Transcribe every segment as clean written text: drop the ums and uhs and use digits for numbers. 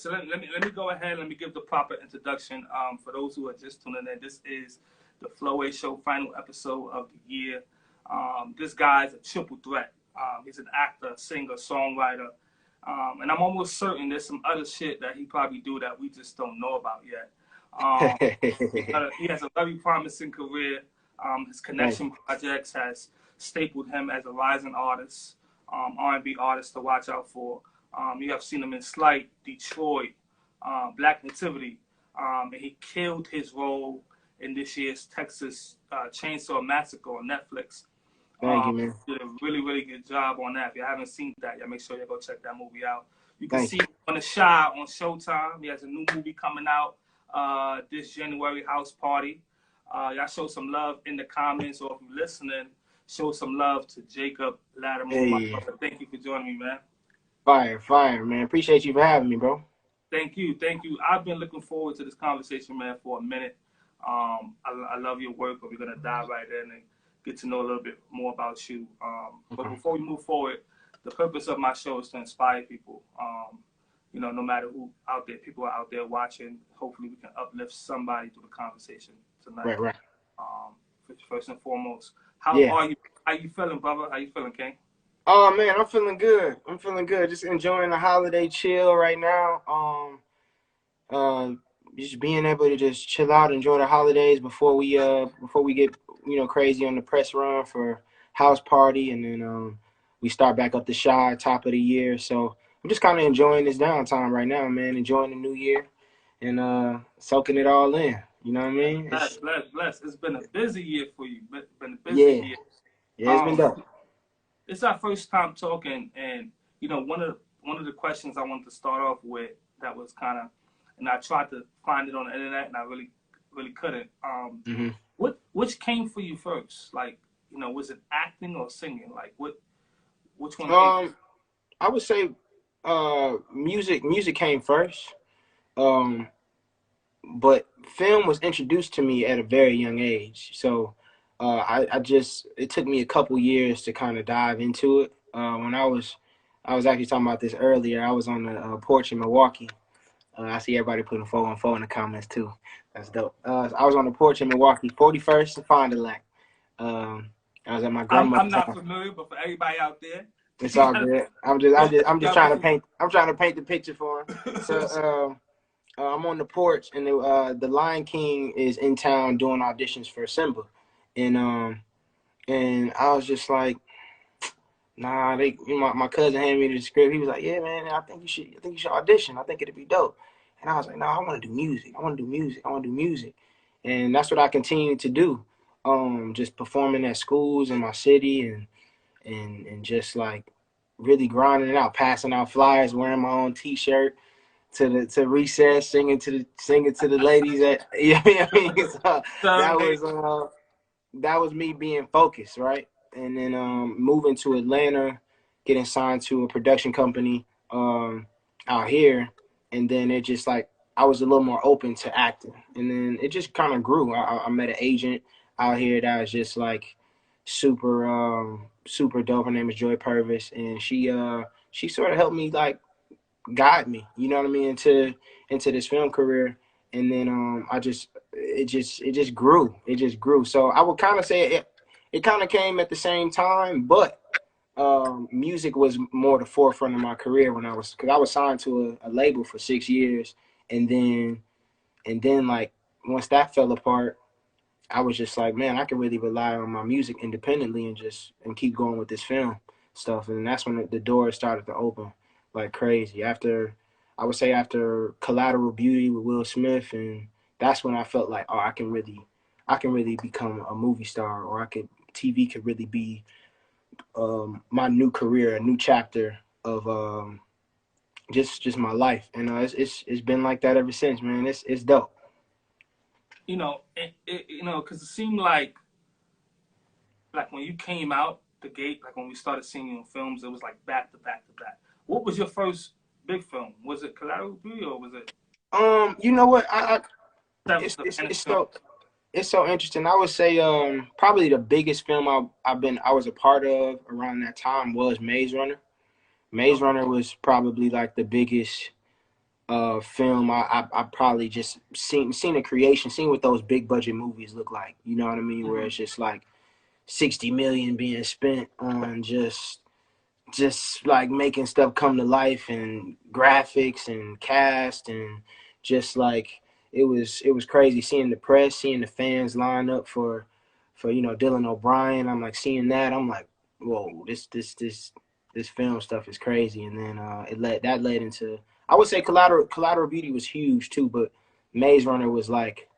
so let me go ahead. Let me give the proper introduction. For those who are just tuning in, this is the FloWay Show final episode of the year. This guy's a triple threat. He's an actor, singer, songwriter, and I'm almost certain there's some other shit that he probably do that we just don't know about yet. He has a very promising career. His Connection projects has stapled him as a rising artist, R&B artist to watch out for. You have seen him in Slight, Detroit, Black Nativity, and he killed his role in this year's Texas Chainsaw Massacre on Netflix. Thank you, man. Did a really, really good job on that. If you haven't seen that, y'all make sure you go check that movie out. You can see him on The Shy on Showtime. He has a new movie coming out this January, House Party. Y'all show some love in the comments, or if you're listening, show some love to Jacob Latimore. Hey. Thank you for joining me, man. Fire, man. Appreciate you for having me, bro. Thank you. I've been looking forward to this conversation, man, for a minute. I love your work, but we're going to dive right in and get to know a little bit more about you. But before we move forward, the purpose of my show is to inspire people. No matter who out there, people are out there watching. Hopefully we can uplift somebody through the conversation tonight. Right. First and foremost, how are you? How you feeling, brother? How you feeling, King? Oh, man, I'm feeling good. Just enjoying the holiday chill right now. Just being able to just chill out, enjoy the holidays before we get crazy on the press run for House Party, and then we start back up the Shy top of the year. So I'm just kind of enjoying this downtime right now, man. Enjoying the new year and soaking it all in. You know what I mean? Bless. It's been a busy year for you. Been a busy year. Yeah, it's been dope. It's our first time talking, and one of the questions I wanted to start off with that was kind of, and I tried to find it on the internet, and I really couldn't. Which came for you first? Like, was it acting or singing? Like, which one? I would say music came first. But film was introduced to me at a very young age. So it took me a couple years to kind of dive into it. When I was actually talking about this earlier. I was on the porch in Milwaukee. I see everybody putting 414 in the comments too. That's dope. I was on the porch in Milwaukee, 41st and Fond du Lac. I was at my grandmother's. I'm not familiar, but for everybody out there, it's all good. I'm just trying to paint. I'm trying to paint the picture for him. So I'm on the porch, and the Lion King is in town doing auditions for Simba, and I was just like, nah. My cousin handed me the script. He was like, yeah, man, I think you should audition. I think it'd be dope. And I was like, nah, I want to do music. And that's what I continued to do. Just performing at schools in my city and just like really grinding it out, passing out flyers, wearing my own T-shirt to recess, singing to the ladies at So that was me being focused, right? And then moving to Atlanta, getting signed to a production company out here, and then it just like I was a little more open to acting, and then it just kind of grew. I met an agent out here that was just like super dope. Her name is Joy Purvis, and she sort of helped me like guide me, you know what I mean, into this film career. And then it just grew. So I would kind of say it kind of came at the same time, but music was more the forefront of my career because I was signed to a label for 6 years, and then like once that fell apart, I was just like, man, I can really rely on my music independently and keep going with this film stuff. And that's when the doors started to open like crazy. After Collateral Beauty with Will Smith, and that's when I felt like, oh, I can really become a movie star, or TV could really be my new career, a new chapter of just my life. And it's been like that ever since, man. It's dope. Because it seemed like when you came out the gate, like when we started seeing you in films, it was like back to back to back. What was your first big film? Was it Collateral Beauty, or was it? You know what? It's so interesting. I would say probably the biggest film I was a part of around that time was Maze Runner. Maze Runner was probably like the biggest film, I probably just seen the creation, seen what those big budget movies look like. You know what I mean? Where it's just like 60 million being spent on just like making stuff come to life and graphics and cast and just like it was crazy seeing the press, seeing the fans line up for Dylan O'Brien. I'm like seeing that. I'm like, whoa, this film stuff is crazy. And then that led into, I would say Collateral Beauty was huge too, but Maze Runner was like,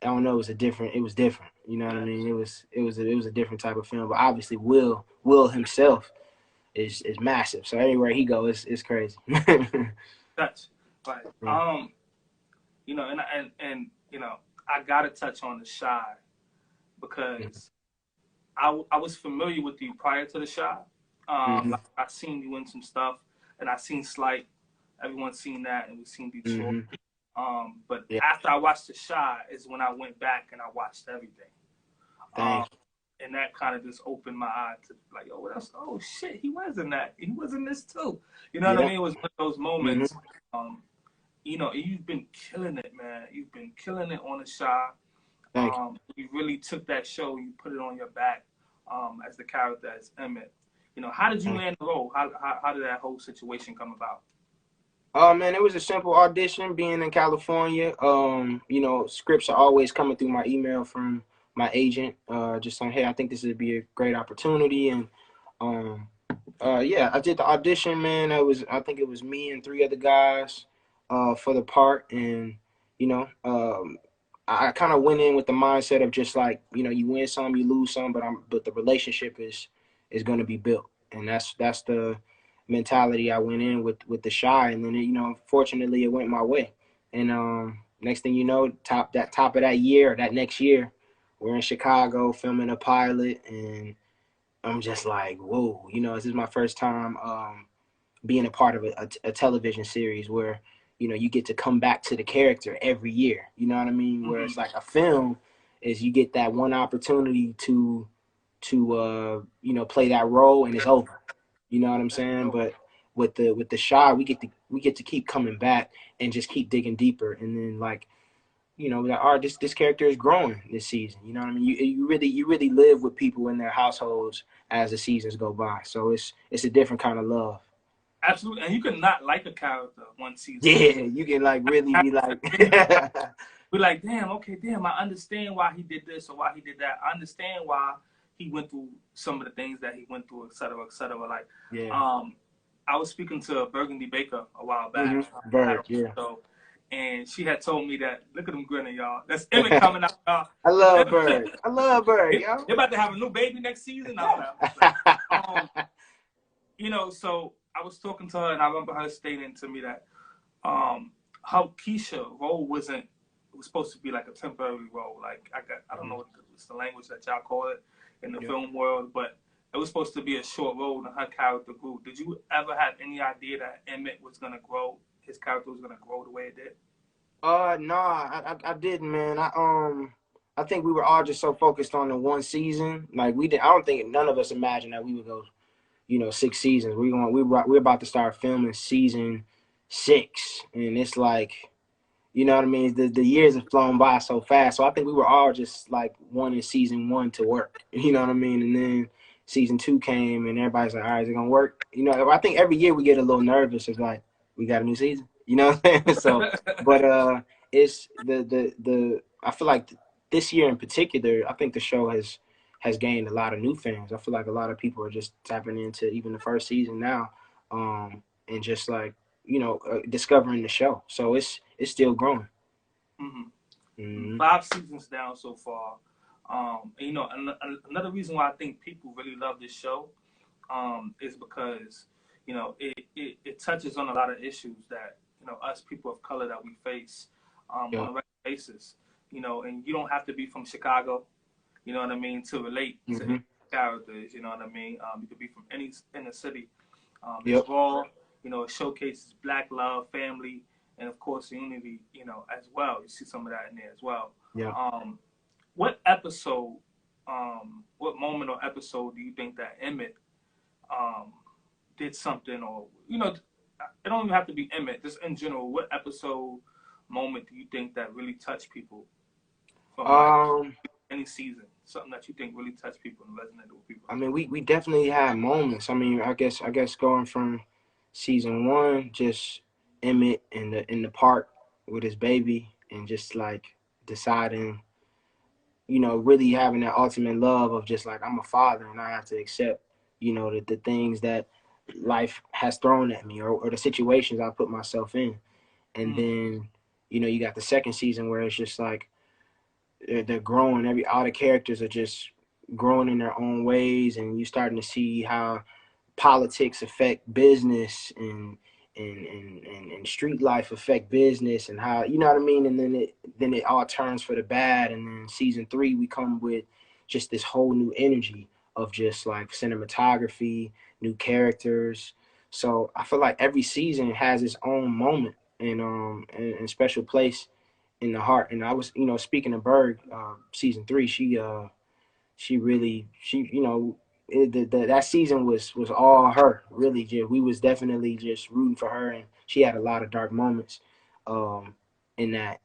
I don't know, it was different. You know what I mean? It was a different type of film. But obviously Will himself is massive. So everywhere he goes, it's crazy. Touch, right? And I gotta touch on The Shy because I was familiar with you prior to The Shy. Like I seen you in some stuff, and I seen Slight. Everyone's seen that, and we've seen Detroit. But after I watched The Shy is when I went back and I watched everything. And that kind of just opened my eye to like, oh, what else? Oh shit, he was in that. He was in this too. You know what I mean? It was one of those moments. You've been killing it, man. You've been killing it on The Shy. You really took that show, you put it on your back as the character as Emmett. How did you land the role? How did that whole situation come about? Oh man, it was a simple audition. Being in California, scripts are always coming through my email from my agent, just saying, hey, I think this would be a great opportunity. And I did the audition, man. I think it was me and three other guys for the part, and I kind of went in with the mindset of just like, you win some, you lose some, but the relationship is going to be built, and that's the mentality I went in with The Shy. And then fortunately it went my way, and next thing you know, top of that year, that next year, we're in Chicago filming a pilot, and I'm just like, whoa, this is my first time being a part of a television series where you get to come back to the character every year. You know what I mean? Where it's like a film is you get that one opportunity to play that role and it's over. You know what I'm saying? But with the Shy, we get to keep coming back and just keep digging deeper. And then like, this character is growing this season. You know what I mean? You really live with people in their households as the seasons go by. So it's a different kind of love. Absolutely, and you can not like a character one season. Yeah, you can like really be like, we're like, damn, I understand why he did this or why he did that. I understand why he went through some of the things that he went through, et cetera, et cetera. Like, I was speaking to Burgundy Baker a while back. And she had told me that, look at him grinning, y'all. That's Emmett coming out, y'all. I love Bird, yo. They're about to have a new baby next season. So I was talking to her, and I remember her stating to me that how Keisha role was supposed to be like a temporary role. Like I don't know what's the language that y'all call it in the film world, but it was supposed to be a short role, and her character grew. Did you ever have any idea that Emmett was gonna grow? His character was gonna grow the way it did? No, I didn't, man. I think we were all just so focused on the one season. Like I don't think none of us imagined that we would go 6 seasons. We're about to start filming season 6, and it's like, you know what I mean? The years have flown by so fast. So I think we were all just like wanting season 1 to work. You know what I mean? And then season 2 came, and everybody's like, all right, is it gonna work? I think every year we get a little nervous. It's like, we got a new season. You know what I'm saying? So, but it's the I feel like this year in particular, I think the show has gained a lot of new fans. I feel like a lot of people are just tapping into even the first season now, and just like discovering the show. So it's still growing. 5 seasons down so far. Another reason why I think people really love this show is because it touches on a lot of issues that us people of color that we face on a regular basis. And you don't have to be from Chicago, you know what I mean, to relate to characters. You know what I mean. You could be from any inner city. It's raw. It showcases Black love, family, and of course unity. As well. You see some of that in there as well. Yeah. What episode? What moment or episode do you think that Emmett did something, or it don't even have to be Emmett. Just in general, what episode, moment do you think that really touched people from like any season? Something that you think really touched people and resonated with people. I mean, we definitely had moments. I mean, I guess going from season 1, just Emmett in the park with his baby, and just like deciding, really having that ultimate love of just like, I'm a father and I have to accept, the things that life has thrown at me, or the situations I put myself in. And then, you got the second season where it's just like they're growing. All the characters are just growing in their own ways, and you're starting to see how politics affect business, and street life affect business, and how, you know what I mean. And then it all turns for the bad. And then season 3, we come with just this whole new energy of just like cinematography, new characters. So I feel like every season has its own moment and special place in the heart. And I was, speaking of Berg, season 3, she really, that season was all her, really. We was definitely just rooting for her, and she had a lot of dark moments in that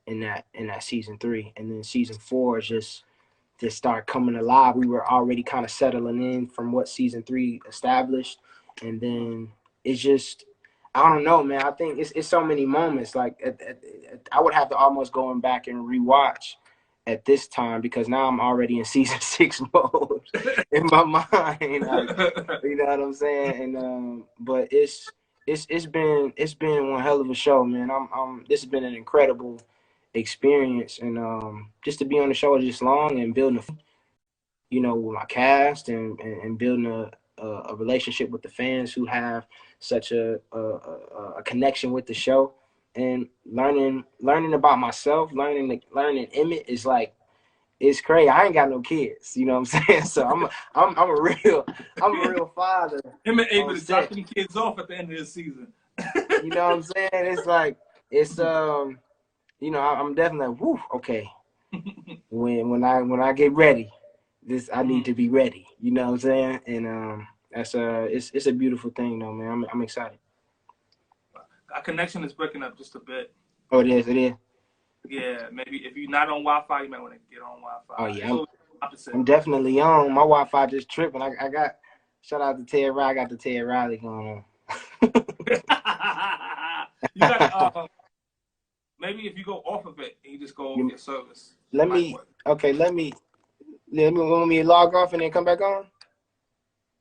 season 3. And then season 4 is just start coming alive. We were already kind of settling in from what season 3 established, and then it's just, I don't know, man. I think it's so many moments. Like I would have to almost go back and rewatch at this time, because now I'm already in season 6 mode in my mind. Like, you know what I'm saying? And but it's been one hell of a show, man. This has been an incredible experience, and just to be on the show this long and building with my cast, and building a relationship with the fans who have such a connection with the show, and learning about myself, learning Emmett is like, it's crazy. I ain't got no kids, you know what I'm saying? So I'm a real father. Emmett able to drop them kids off at the end of the season. You know what I'm saying? It's like, it's I'm definitely, woo, okay. When I get ready, I need to be ready. You know what I'm saying? And it's a beautiful thing though, man. I'm excited. Our connection is breaking up just a bit. Oh, it is. Yeah, maybe if you're not on Wi-Fi, you might want to get on Wi-Fi. Oh yeah, I'm definitely on. My Wi-Fi just tripping. I got, shout out to Ted Riley. I got the Ted Riley going on. You got maybe if you go off of it and you just go over your service. Let me want me to log off and then come back on.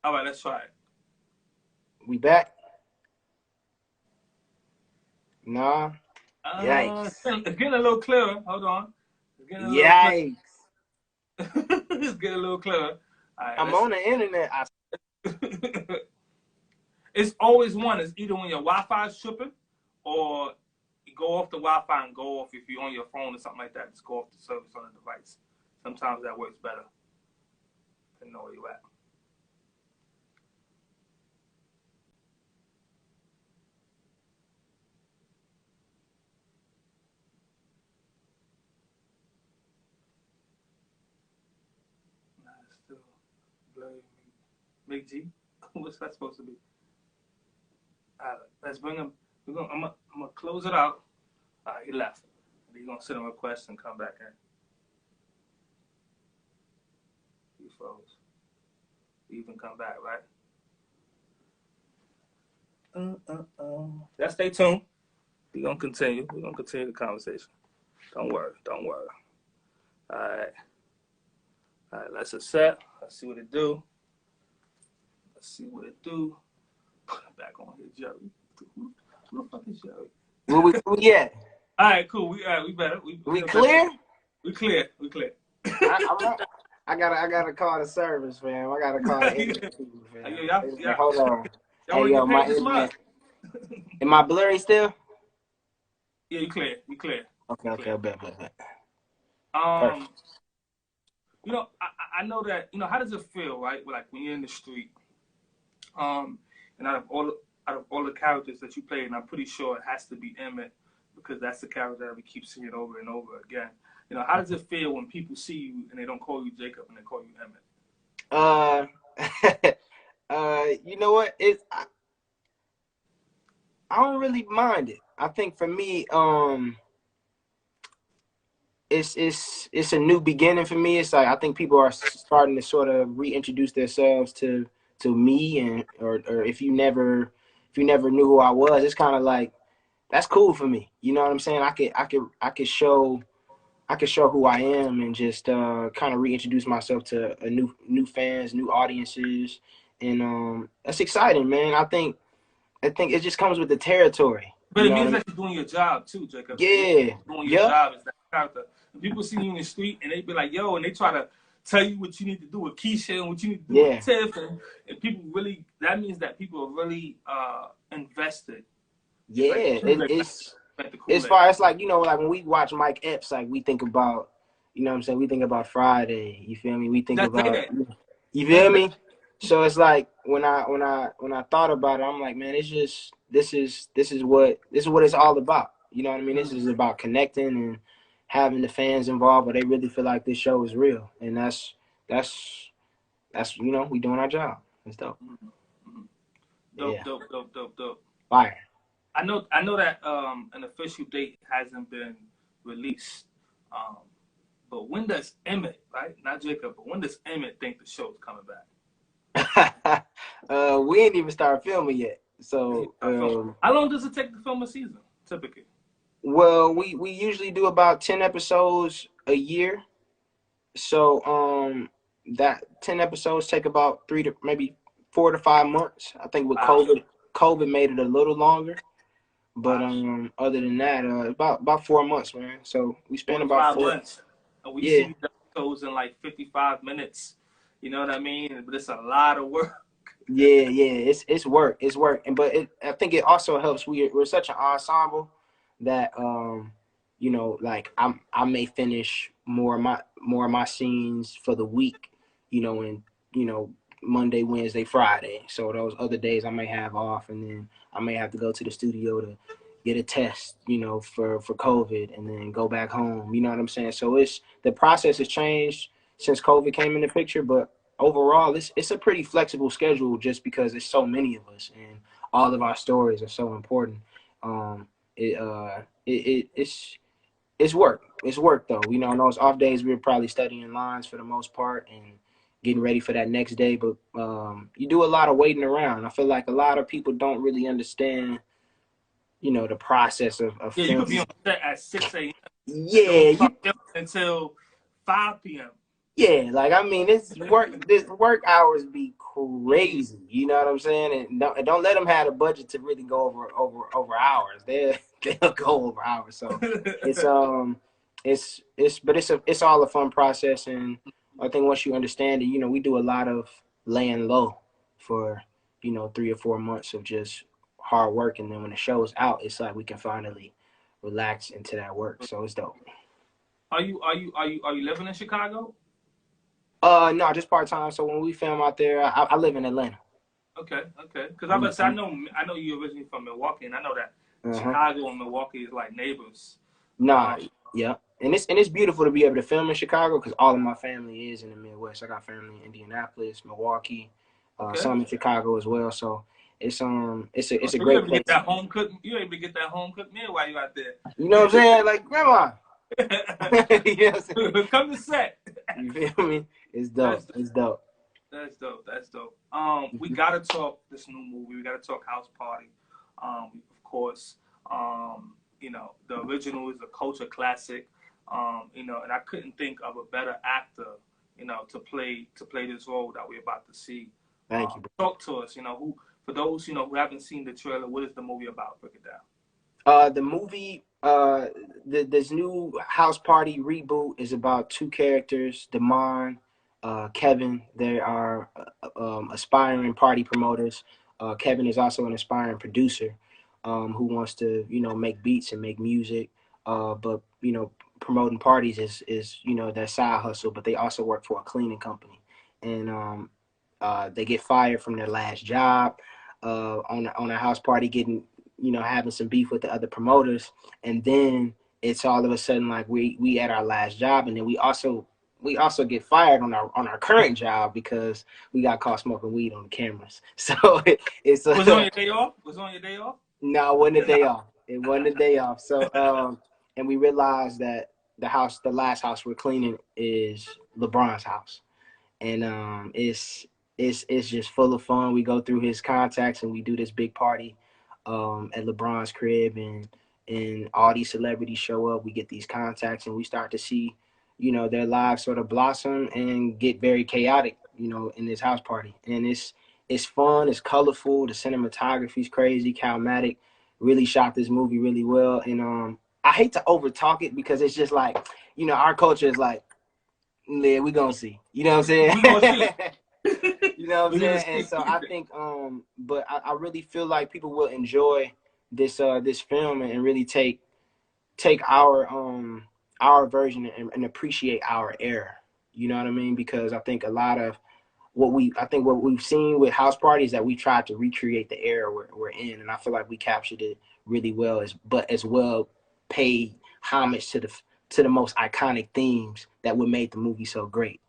All right, let's try it. We back? Nah. Yikes. It's getting a little clearer. Hold on. Yikes. It's getting a little clearer. Right, I'm on the internet. It's always one. It's either when your Wi-Fi is tripping, or you go off the Wi-Fi and go off if you're on your phone or something like that. Just go off the service on the device. Sometimes that works better. I know where you're at. Still blurry. Big G? What's that supposed to be? Let's bring him. I'm gonna close it out. He left. He's gonna send a request and come back in. He froze. He even come back, right? Just stay tuned. We're gonna continue. We're gonna continue the conversation. Don't worry. All right. Let's accept. Let's see what it do. Back on here, Jerry. Who the fuck is Jerry? Where we at? All right, cool. We better. We clear? We clear. I gotta call the service, fam. I gotta call the internet people, fam. Yeah. Hold on. Hey, yo, my internet. Am I blurry still? Yeah, you clear. Okay, bet. I know that, how does it feel, right? Like when you're in the street, and out of all the characters that you played, and I'm pretty sure it has to be Emmett, because that's the character that we keep seeing over and over again. How does it feel when people see you and they don't call you Jacob and they call you Emmett? You know what? I don't really mind it. I think for me, it's a new beginning for me. It's like I think people are starting to sort of reintroduce themselves to me, and or if you never knew who I was, it's kind of like that's cool for me. You know what I'm saying? I could show who I am and just kind of reintroduce myself to a new fans, new audiences, and that's exciting, man. I think it just comes with the territory. But You it know what I means mean? that you're doing your job too, Jacob. Yeah, Doing your yep, job is that character. When people see you in the street and they be like, "Yo," and they try to tell you what you need to do with Keisha and what you need to do with yeah, Tiff, and people really, that means that people are really invested. It's like the yeah. Kool-Aid, like the As Kool-Aid. far as like like when we watch Mike Epps, like we think about, what I'm saying, we think about Friday. You feel me? We think That's say about, that. you That's feel me? So it's like when I thought about it, I'm like, man, it's just this is what it's all about. You know what I mean? This is about connecting and having the fans involved, but they really feel like this show is real, and that's we doing our job. It's dope. dope, Yeah, dope, dope, dope, dope. fire. I know that an official date hasn't been released. Um, but when does Emmett, right? Not Jacob, but when does Emmett think the show's coming back? We ain't even started filming yet. So, How long does it take to film a season, typically? well, we usually do about 10 episodes a year. So, that 10 episodes take about 4 to 5 months. I think with Wow. COVID made it a little longer. But Wow. other than that, about 4 months, man. So we Four spend to about five four. months. And we see Yeah, these episodes in like 55 minutes. You know what I mean? But it's a lot of work. yeah. It's work. It's work. I think it also helps. We're such an ensemble that like I may finish more of my scenes for the week, and you know Monday, Wednesday, Friday. So those other days I may have off, and then I may have to go to the studio to get a test, for COVID, and then go back home. You know what I'm saying? So the process has changed since COVID came in the picture, but overall, it's a pretty flexible schedule just because there's so many of us and all of our stories are so important. It's work. It's work though. On those off days, we're probably studying lines for the most part and getting ready for that next day. But you do a lot of waiting around. I feel like a lot of people don't really understand, the process of Yeah, you could be filming. on set at 6 a.m. and don't Yeah, start filming until 5 p.m. yeah. Like I mean, this work hours be crazy. You know what I'm saying? And don't let them have a budget to really go over hours. They'll go over hours. So it's but it's all a fun process, and I think once you understand it, we do a lot of laying low for 3 or 4 months of just hard work, and then when the show is out, it's like we can finally relax into that work. So it's dope. Are you living in Chicago? No, just part time. So when we film out there, I live in Atlanta. Okay, okay. Because I was, I know you originally from Milwaukee, and I know that Uh-huh. Chicago and Milwaukee is like neighbors. Nah, Um, yeah, and it's beautiful to be able to film in Chicago because all of my family is in the Midwest. I got family in Indianapolis, Milwaukee, okay. some in Chicago as well. So it's a So you great able to get place. that home cooked? You able to get that home cooked meal while you out there? You know what I'm saying? Like grandma. You know what I'm saying? Come to set. You feel me? It's That's dope. It's dope. That's dope. That's dope. We gotta talk this new movie. We gotta talk House Party. Of course. The original is a culture classic. And I couldn't think of a better actor, to play this role that we're about to see. Thank you, bro. Talk to us. Who for those who haven't seen the trailer, what is the movie about? Break it down. The movie, this new House Party reboot is about two characters, Damon, Kevin. They are aspiring party promoters. Kevin is also an aspiring producer, who wants to, make beats and make music. But promoting parties is their side hustle. But they also work for a cleaning company, and they get fired from their last job. On a house party, getting having some beef with the other promoters, and then it's all of a sudden like we at our last job, and then we also get fired on our current job because we got caught smoking weed on the cameras. So it's Was it on your day off? Was it on your day off? No, it wasn't a day off. It wasn't a day off. So, and we realized that the last house we're cleaning is LeBron's house, and it's just full of fun. We go through his contacts and we do this big party, at LeBron's crib, and all these celebrities show up. We get these contacts and we start to see, their lives sort of blossom and get very chaotic, in this house party, and it's fun. It's colorful. The cinematography's crazy. Calmatic really shot this movie really well. And I hate to overtalk it because it's just like, our culture is like, yeah, we gonna see. You know what I'm saying? We gonna see. You know what I'm saying? And so I think, but I really feel like people will enjoy this film and really take our version and appreciate our era. You know what I mean? Because I think a lot of what we've seen with House Party is that we tried to recreate the era we're in, and I feel like we captured it really well, as well paid homage to the most iconic themes that would make the movie so great.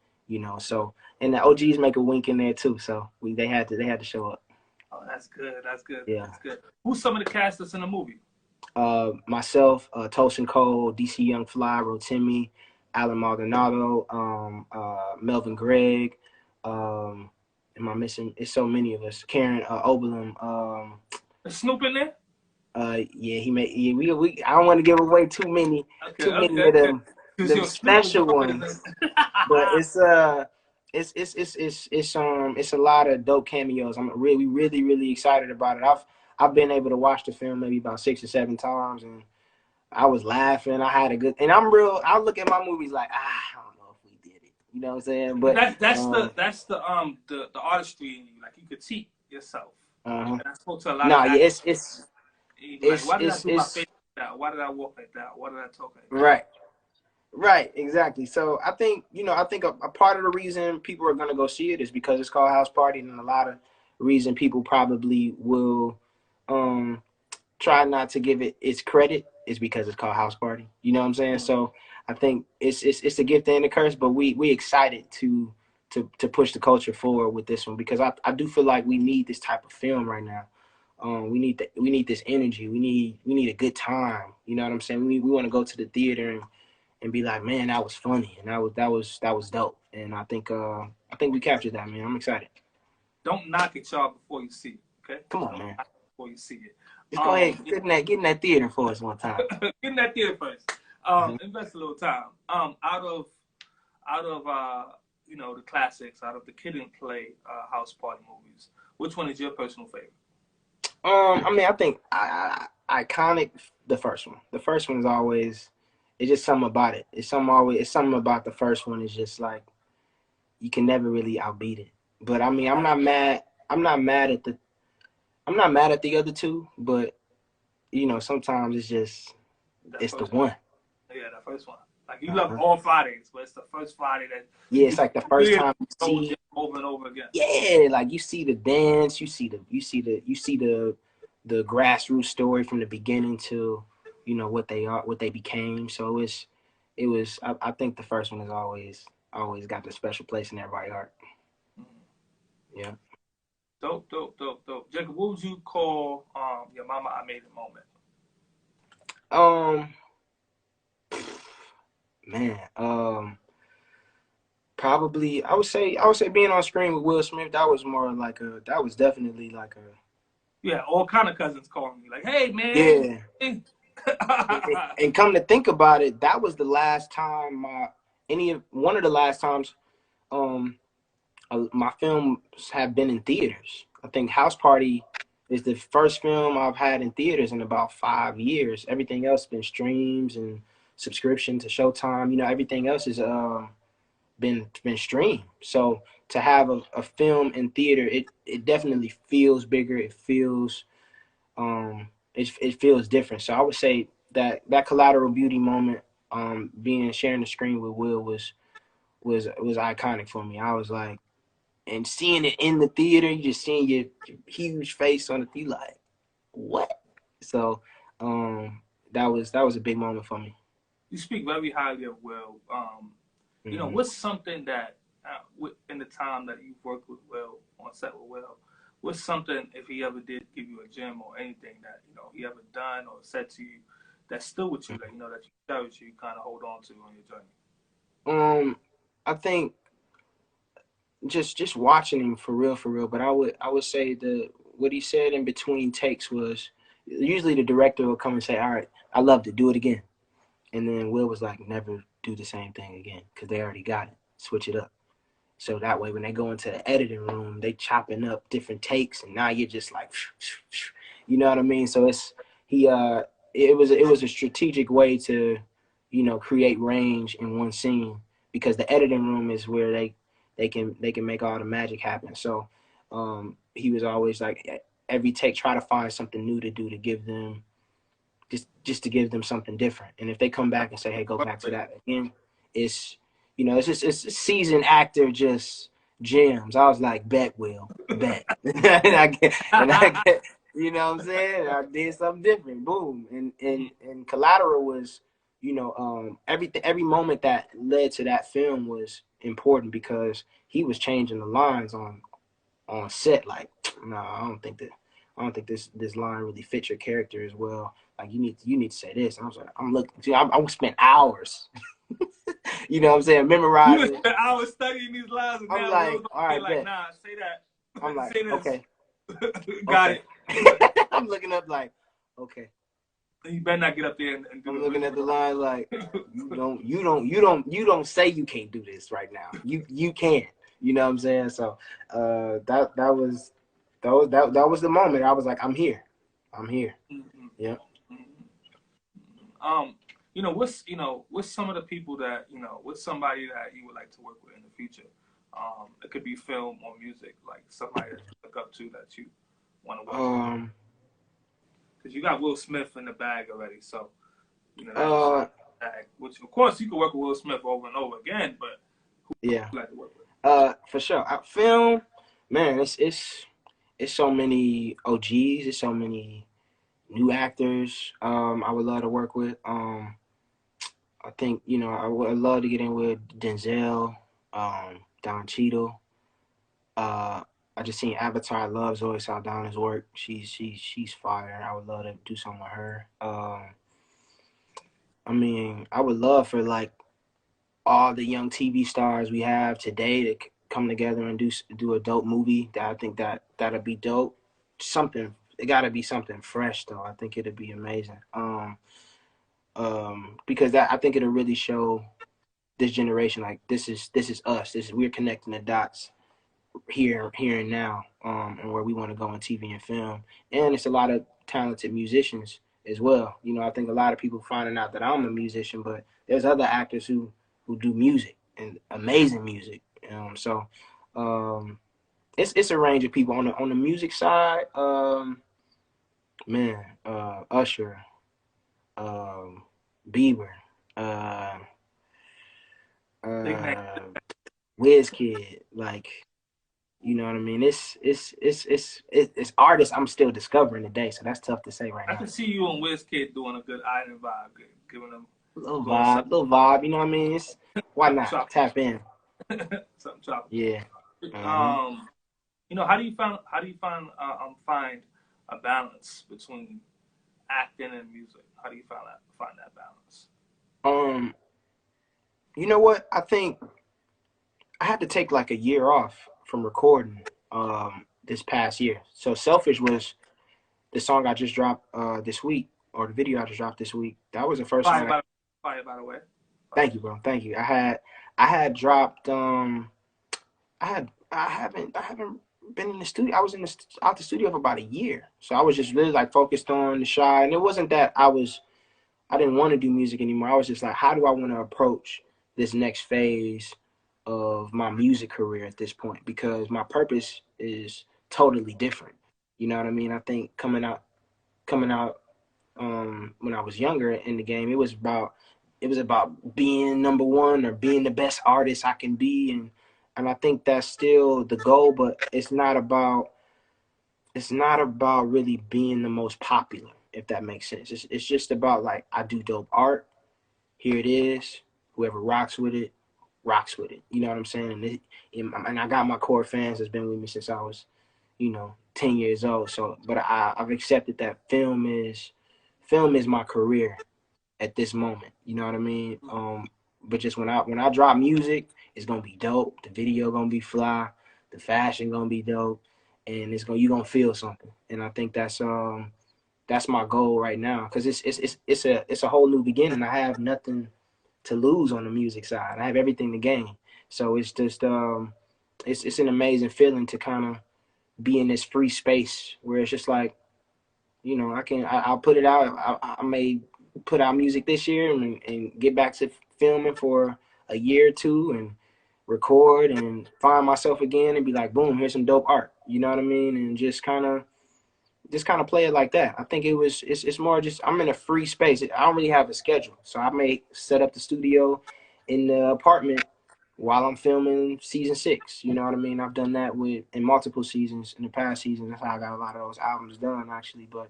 So, and the OGs make a wink in there too, so they had to show up. Oh, that's good. That's good. Yeah. That's good. Who's some of the cast that's in the movie? Myself, Tosin Cole, DC Young Fly, Rotimi, Alan Maldonado, Melvin Gregg. Am I missing? It's so many of us. Karen Oberlin. Is Snoop in there? Yeah, he made. Yeah, we. I don't want to give away too many of them, the special ones. But it's a lot of dope cameos. I'm really excited about it. I've been able to watch the film maybe about 6 or 7 times, and I was laughing. I had a good, and I look at my movies like, I don't know if we did it. You know what I'm saying? But that's the artistry in you. Like you critique yourself. And I spoke to a lot of guys. Why did I do my face like that? Why did I walk like that? Why did I talk like that? Right, exactly. So I think a part of the reason people are gonna go see it is because it's called House Party, and a lot of reason people probably will try not to give it its credit is because it's called House Party. You know what I'm saying? So I think it's a gift and a curse, but we excited to push the culture forward with this one, because I do feel like we need this type of film right now. We need this energy. We need a good time. You know what I'm saying? We want to go to the theater and be like, man, that was funny, and that was dope. And I think we captured that, man. I'm excited. Don't knock it, y'all, before you see it. Okay? Come on, man. Before you see it. Just go ahead, get in that theater for us one time. Get in that theater first. Invest a little time. Out of the classics, out of the Kid and Play House Party movies, which one is your personal favorite? I think iconic, the first one. The first one is always, it's just something about it. It's something about the first one is just like, you can never really outbeat it. But I mean, I'm not mad at the other two, but sometimes it's just the one. Yeah, the first one. Like you love all Fridays, but it's the first Friday that. Yeah, it's like the first time you see over and over again. Yeah, like you see the dance, you see the grassroots story from the beginning to what they became. So it was. I think the first one has always got the special place in everybody's heart. Mm-hmm. Yeah. Dope. Jacob, what would you call your mama I made it moment? Man, probably I would say being on screen with Will Smith, that was definitely like a. Yeah, all kind of cousins calling me like, "Hey, man." Yeah. and come to think about it, that was the last time one of the last times my films have been in theaters. I think House Party is the first film I've had in theaters in about 5 years. Everything else has been streams and subscription to Showtime. Everything else has been streamed. So to have a film in theater, it definitely feels bigger. It feels it feels different. So I would say that Collateral Beauty moment, sharing the screen with Will was iconic for me. I was like, and seeing it in the theater, you just seeing your huge face on the theater, like, what? So that was a big moment for me. You speak very highly of Will. What's something that in the time that you've worked with Will, on set with Will, what's something, if he ever did give you a gem or anything that, you know, he ever done or said to you that's still with you, that, you know, that you cherish, you kind of hold on to on your journey? I think just watching him for real. But I would say what he said in between takes was usually the director would come and say, "All right, I loved it, do it again," and then Will was like, "Never do the same thing again because they already got it. Switch it up." So that way, when they go into the editing room, they chopping up different takes, and now you're just like, you know what I mean? So he it was a strategic way to, create range in one scene because the editing room is where they can make all the magic happen. So he was always like every take try to find something new to do to give them just to give them something different. And if they come back and say, "Hey, go back to that again," it's it's a seasoned actor just gems. I was like, "Bet, Will, bet," and I get, you know what I'm saying? I did something different. Boom, and Collateral was, every moment that led to that film was important because he was changing the lines on set. Like, no, I don't think this line really fits your character as well. Like you need to say this. And I was like, I'm looking. See, I spent hours. You know what I'm saying? You Memorizing. spent hours studying these lines, and I'm now like, Will's all okay, right, like, bet. nah, say I'm that. like, Say this. okay, Got okay. it. But I'm looking up like, okay. you better not get up there and do I'm the looking really at the line like, you don't say you can't do this right now. You can. You know what I'm saying? So that was the moment. I was like, I'm here. I'm here. Mhm. Yeah. Um, what's some of the people that, what's somebody that you would like to work with in the future? It could be film or music, like somebody that you look up to that you want to work with. Um. Because you got Will Smith in the bag already, so that's Uh. bag. Which of course you can work with Will Smith over and over again, but Yeah. you like to work with? For sure. Film, man. It's so many OGs. It's so many new actors. I would love to work with. I think I would love to get in with Denzel, Don Cheadle. Uh, I just seen Avatar. I love Zoe Saldana's work. She's fire. I would love to do something with her. I mean, I would love for like all the young TV stars we have today to come together and do a dope movie. That I think that'll be dope. Something it got to be something fresh though. I think it'll be amazing. Because that I think it'll really show this generation like this is us. We're connecting the dots here and now, and where we want to go in TV and film. And it's a lot of talented musicians as well. I think a lot of people finding out that I'm a musician, but there's other actors who do music and amazing music. So it's a range of people on the music side. Man, Usher, um, Bieber, uh, Big name. uh, Wizkid, like. You know what I mean? It's artists I'm still discovering today, so that's tough to say right I now. can see you and Wizkid doing a good island vibe, giving them doing Little vibe. You know what I mean? Why something not tropical, tap in? something tropical. Yeah. Uh-huh. Um, how do you find a balance between acting and music? How do you find that balance? Um. You know what? I think I had to take like a year off from recording. This past year. So "Selfish" was the song I just dropped this week, or the video I just dropped this week. That was the first Fire song. by fire by the way. Fire. Thank you, bro. Thank you. I had dropped I haven't been in the studio. I was out the studio for about a year, so I was just really like focused on the Shy, and it wasn't that I didn't want to do music anymore. I was just like, how do I want to approach this next phase of my music career at this point? Because my purpose is totally different. You know what I mean? I think coming out when I was younger in the game, it was about being number one or being the best artist I can be, and I think that's still the goal, but it's not about really being the most popular, if that makes sense. It's just about like I do dope art. Here it is. Whoever rocks with it, rocks with it. You know what I'm saying? And I got my core fans that's been with me since I was, 10 years old. So, but I've accepted that film is my career at this moment. You know what I mean? But just when I drop music, it's gonna be dope. The video gonna be fly. The fashion gonna be dope, and you gonna feel something. And I think that's my goal right now, because it's a whole new beginning. I have nothing to lose on the music side. I have everything to gain. So it's just it's an amazing feeling to kind of be in this free space where it's just like, I'll put it out. I may put out music this year and get back to filming for a year or two and record and find myself again and be like, boom, here's some dope art. You know what I mean? And just kind of play it like that. I think it's more just I'm in a free space. I don't really have a schedule, so I may set up the studio in the apartment while I'm filming season 6. You know what I mean? I've done that in multiple seasons in the past season. That's how I got a lot of those albums done, actually. But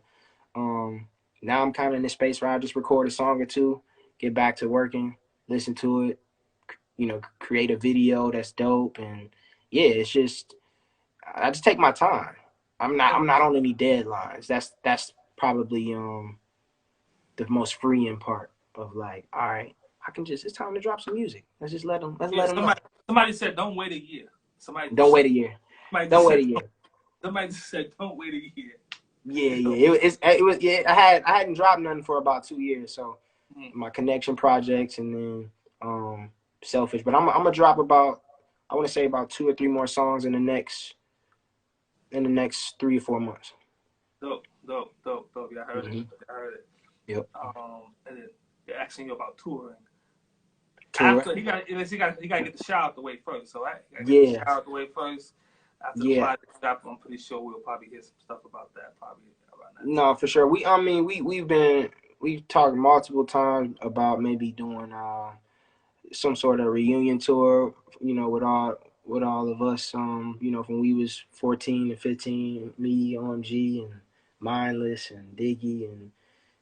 now I'm kind of in this space where I just record a song or two, get back to working, listen to it, create a video that's dope, and yeah, it's just I just take my time. I'm not on any deadlines. That's probably the most freeing part of, like, all right, it's time to drop some music. Let them know. Somebody said don't wait a year. Don't wait a year. Don't wait a year. Somebody just said don't wait a year. Yeah. It was yeah. I hadn't dropped nothing for about 2 years. So my connection projects and then Selfish. But I'm gonna drop about, I want to say, about 2 or 3 more songs in the next 3 or 4 months. Dope. Yeah, I heard it. Yep. And then they're asking you about touring. Tour. After he got to get the shower out the way first. So get Yeah. the shower out the way first. After the project stop, I'm pretty sure we'll probably hear some stuff about that probably around that. No, for sure. We've talked multiple times about maybe doing some sort of reunion tour, with all of us, from we was 14 to 15, me, OMG, and Mindless, and Diggy, and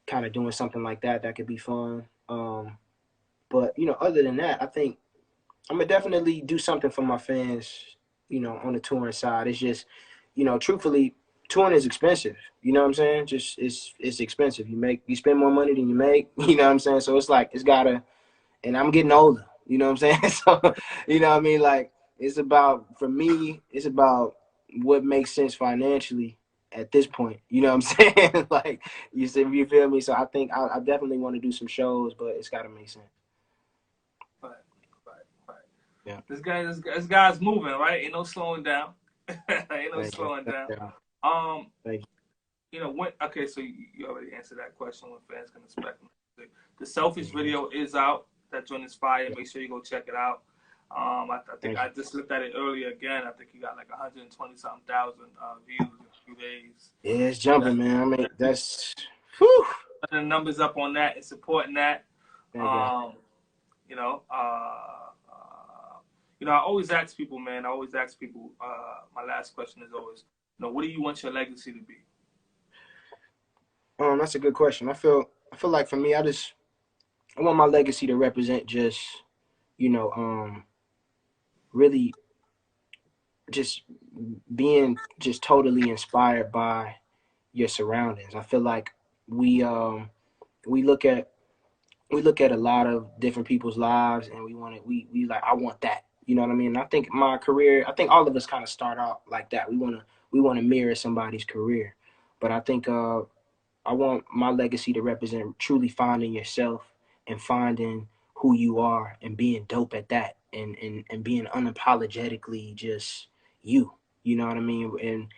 kind of doing something like that could be fun. But other than that, I think I'm gonna definitely do something for my fans, on the touring side. It's just, truthfully, touring is expensive. You know what I'm saying? Just it's expensive. You spend more money than you make. You know what I'm saying? So it's like it's gotta. And I'm getting older. You know what I'm saying? So you know what I mean? Like, for me, it's about what makes sense financially at this point. You know what I'm saying? Like, you feel me? So I think I definitely want to do some shows, but it's got to make sense. Right. Yeah. This guy's moving, right? Ain't no slowing down. Ain't no slowing down. Thank you. Okay, so you already answered that question. When fans can expect the Selfish video is out. That joint is fire. Make sure you go check it out. I think I just looked at it earlier again. I think you got like 120-something thousand views in a few days. Yeah, it's jumping, man. I mean, that's whew. The numbers up on that and supporting that. I always ask people, man. My last question is always, what do you want your legacy to be? That's a good question. I feel like for me, I want my legacy to represent just, really just being just totally inspired by your surroundings. I feel like we look at a lot of different people's lives, and we like, I want that. You know what I mean? I think my career, I think all of us kind of start out like that. We want to mirror somebody's career. But I think I want my legacy to represent truly finding yourself and finding who you are and being dope at that, and being unapologetically just you. You know what I mean? And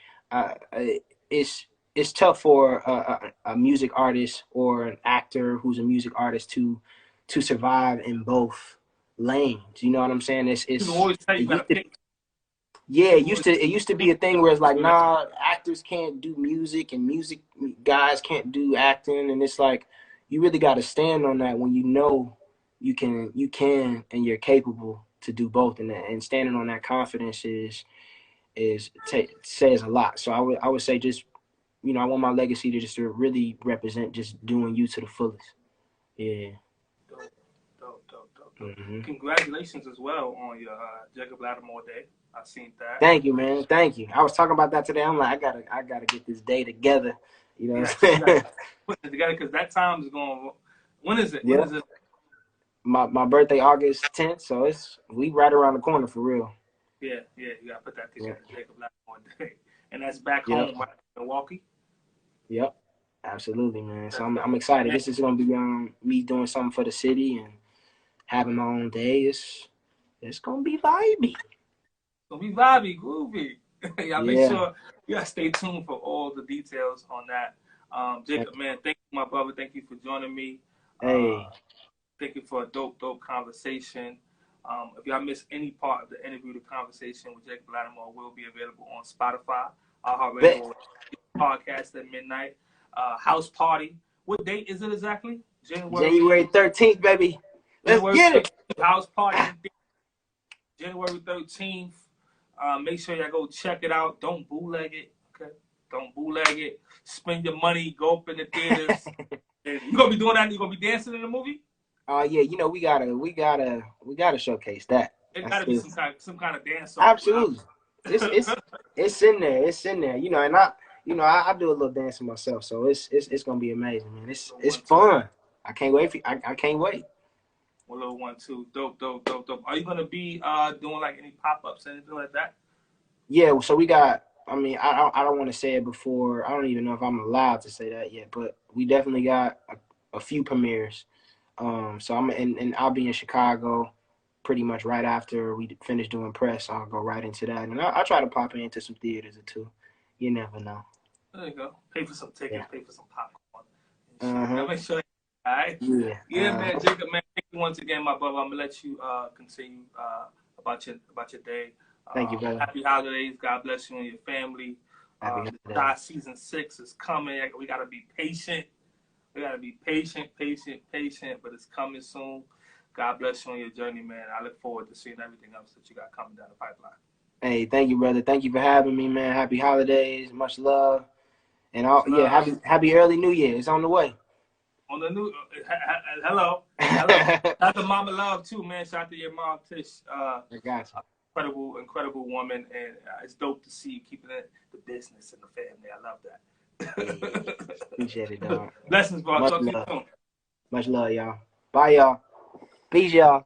it's tough for a music artist or an actor who's a music artist to survive in both lanes. You know what I'm saying? It used to be a thing where it's like, nah, actors can't do music and music guys can't do acting, and it's like you really got to stand on that when you can and you're capable to do both, and standing on that confidence says a lot. So I would say just, I want my legacy to really represent just doing you to the fullest. Yeah. Dope. Mm-hmm. Congratulations as well on your Jacob Latimore Day. I seen that. Thank you, man. Thank you. I was talking about that today. I'm like, I gotta get this day together. You know what I'm saying? Put it together because that time is going. When is it? When Yeah. is it? My birthday August 10th, so we right around the corner for real. Yeah, you gotta put that Yeah. together, Jacob Latimore Day, and that's back Yep. home, right in Milwaukee. Yep. Absolutely, man. So That's I'm dope. excited. Man, This is gonna be me doing something for the city and having my own day. It's gonna be vibey. so we vibey, groovy. Y'all make Yeah. sure you gotta stay tuned for all the details on that. Jacob, man, thank you, my brother. Thank you for joining me. Hey. Thank you for a dope conversation. If y'all miss any part of the interview, the conversation with Jacob Latimore will be available on Spotify, iHeartRadio, podcast at midnight. House party. What date is it exactly? January 13th, baby. Let's January get it. 13th. House party. January 13th. Make sure y'all go check it out. Don't bootleg it. Okay. Don't bootleg it. Spend your money. Go up in the theaters. You gonna be doing that? You gonna be dancing in the movie? Yeah, you know we gotta showcase that. It gotta be some kind of dance song. Absolutely. It's in there. It's in there. You know, and I do a little dancing myself, so it's gonna be amazing, man. It's fun. I can't wait I can't wait. One little 1 2. Dope. Are you gonna be doing like any pop-ups, anything like that? Yeah, so we got. I mean, I don't want to say it before. I don't even know if I'm allowed to say that yet, but we definitely got a few premieres. So and I'll be in Chicago pretty much right after we finish doing press. I'll go right into that, and I'll try to pop into some theaters or two. You never know. There you go. Pay for some tickets. Yeah. Pay for some popcorn. Uh-huh. Make sure. All right. Yeah. Man. Jacob, man. Thank you once again, my brother. I'm gonna let you continue about your day. Thank you, brother. Happy holidays. God bless you and your family. Season 6 is coming. We gotta be patient. But it's coming soon. God bless you on your journey, man. I look forward to seeing everything else that you got coming down the pipeline. Hey, thank you, brother. Thank you for having me, man. Happy holidays. Much love. And happy early New Year. It's on the way. On the new, hello. Shout out to Mama Love too, man. Shout out to your mom, Tish. I got you. Incredible woman, and it's dope to see you keeping the business and the family. I love that. Appreciate it, dog. Blessings, bro. Talk to you soon. Much love, y'all. Bye, y'all. Peace, y'all.